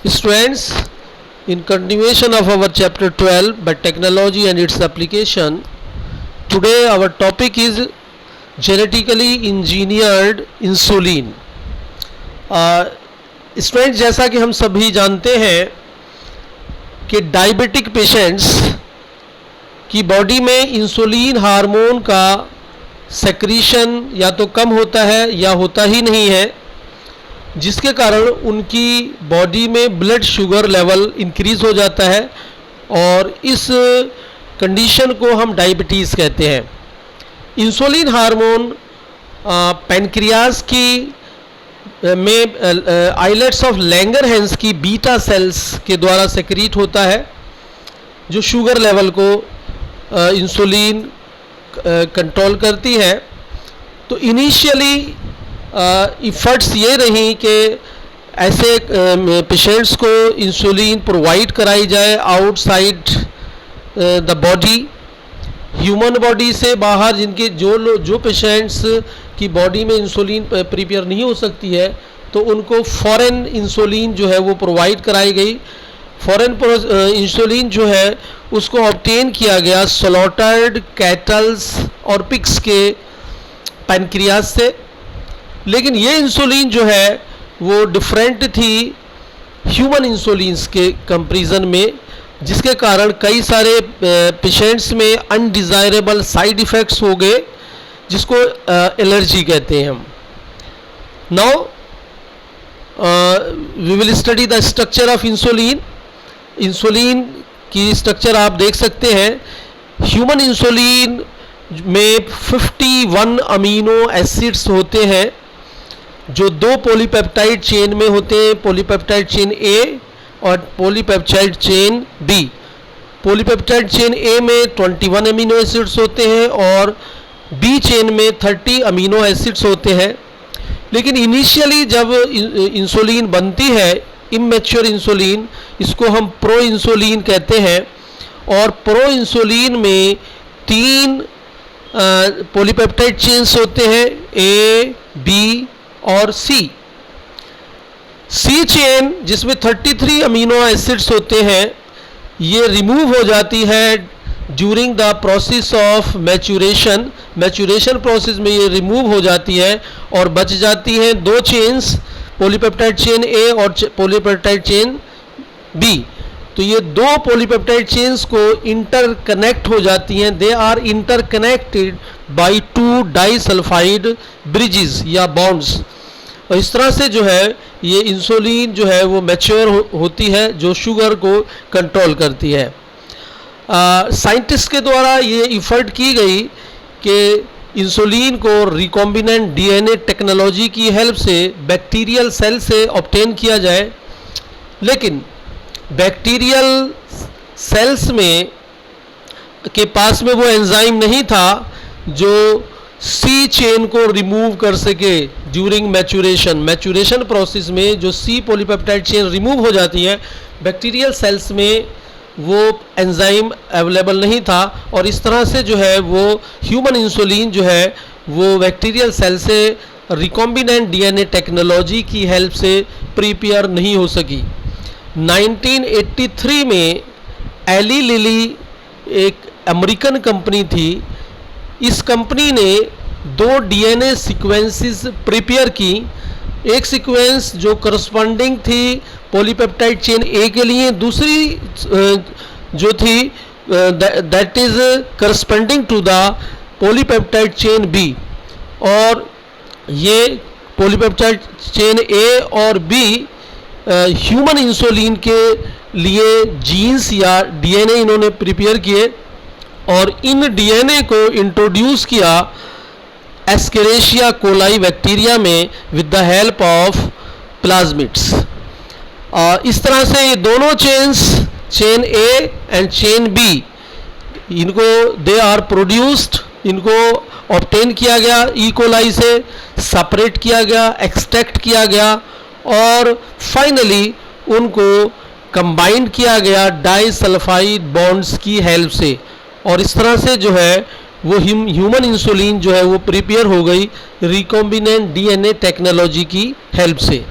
Students, in continuation of our chapter 12 by technology and its application, today our topic is genetically engineered insulin. Student, जैसा कि हम सभी जानते हैं कि डायबिटिक पेशेंट्स की बॉडी में इंसुलिन हार्मोन का सेक्रीशन या तो कम होता है या होता ही नहीं है, जिसके कारण उनकी बॉडी में ब्लड शुगर लेवल इंक्रीज़ हो जाता है और इस कंडीशन को हम डायबिटीज़ कहते हैं। इंसुलिन हार्मोन पैनक्रियाज की में आइलेट्स ऑफ लैंगरहैंस की बीटा सेल्स के द्वारा सेक्रीट होता है, जो शुगर लेवल को इंसुलिन कंट्रोल करती है। तो इनिशियली इफ़र्ट्स ये रही कि ऐसे पेशेंट्स को इंसुलिन प्रोवाइड कराई जाए outside the body, human body से बाहर, जिनके जो पेशेंट्स की बॉडी में इंसुलिन प्रिपेयर नहीं हो सकती है, तो उनको फॉरेन इंसुलिन जो है वो प्रोवाइड कराई गई। फॉरेन इंसुलिन जो है उसको ऑब्टेन किया गया स्लॉटर्ड कैटल्स और पिग्स के पैनक्रियाज से। लेकिन ये इंसुलिन जो है वो डिफरेंट थी ह्यूमन इंसुलिन्स के कंपैरिजन में, जिसके कारण कई सारे पेशेंट्स में अनडिज़ायरेबल साइड इफ़ेक्ट्स हो गए, जिसको एलर्जी कहते हैं हम। Now we will study the structure of insulin. Insulin की स्ट्रक्चर आप देख सकते हैं। ह्यूमन इंसुलिन में 51 अमीनो एसिड्स होते हैं जो दो पॉलीपेप्टाइड चेन में होते हैं, पॉलीपेप्टाइड चेन ए और polypeptide chain B. Polypeptide chain A में 21 अमीनो एसिड्स होते हैं और बी चेन में 30 अमीनो एसिड्स होते हैं। लेकिन इनिशियली जब इंसुलिन बनती है, इमैच्योर इंसुलिन, इसको हम प्रो इंसुलिन कहते हैं, और प्रो इंसुलिन में 3 पॉलीपेप्टाइड चेन्स होते हैं, ए, बी और सी। सी चेन जिसमें 33 अमीनो एसिड्स होते हैं, ये रिमूव हो जाती है during the process of maturation. Maturation process में ये रिमूव हो जाती है और बच जाती हैं 2 चेन्स, पॉलीपेप्टाइड चेन ए और पॉलीपेप्टाइड चेन बी। तो ये 2 पॉलीपेप्टाइड चेन्स को इंटरकनेक्ट हो जाती हैं। They are interconnected by 2 disulphide bridges या बॉन्ड्स। और इस तरह से जो है ये इंसुलिन जो है वो मैच्योर होती है, जो शुगर को कंट्रोल करती है। साइंटिस्ट के द्वारा ये इफ़र्ट की गई कि इंसुलिन को रिकॉम्बिनेंट डीएनए टेक्नोलॉजी की हेल्प से बैक्टीरियल सेल से ऑब्टेन किया जाए। लेकिन बैक्टीरियल सेल्स में के पास में वो एंजाइम नहीं था जो सी चेन को रिमूव कर सके ड्यूरिंग मैच्यूरेशन। मैच्यूरेशन प्रोसेस में जो सी पॉलीपेप्टाइड चेन रिमूव हो जाती है, बैक्टीरियल सेल्स में वो एंजाइम अवेलेबल नहीं था, और इस तरह से जो है वो ह्यूमन इंसुलिन जो है वो बैक्टीरियल सेल से रिकॉम्बिनेंट डीएनए टेक्नोलॉजी की हेल्प से प्रिपेयर नहीं हो सकी। 1983 में एली लिली एक अमेरिकन कंपनी थी। इस कंपनी ने 2 डीएनए सीक्वेंसेस प्रिपेयर की। एक सीक्वेंस जो करस्पॉन्डिंग थी पॉलीपेप्टाइड चेन ए के लिए, दूसरी जो थी that is corresponding to the polypeptide chain B. और ये पॉलीपेप्टाइड चेन ए और बी ह्यूमन इंसुलिन के लिए जीन्स या डीएनए इन्होंने प्रिपेयर किए और इन डीएनए को इंट्रोड्यूस किया एस्केरेशिया कोलाई बैक्टीरिया में with the help of plasmids. इस तरह से ये दोनों chains, chain A and chain B, इनको दे आर प्रोड्यूस्ड, इनको ऑब्टेन किया गया ई कोलाई से, सेपरेट किया गया, एक्सट्रैक्ट किया गया और फाइनली उनको कंबाइंड किया गया डाइसल्फाइड बॉन्ड्स की हेल्प से। और इस तरह से जो है वो ह्यूमन इंसुलिन जो है वो प्रिपेयर हो गई रिकॉम्बिनेंट डीएनए टेक्नोलॉजी की हेल्प से।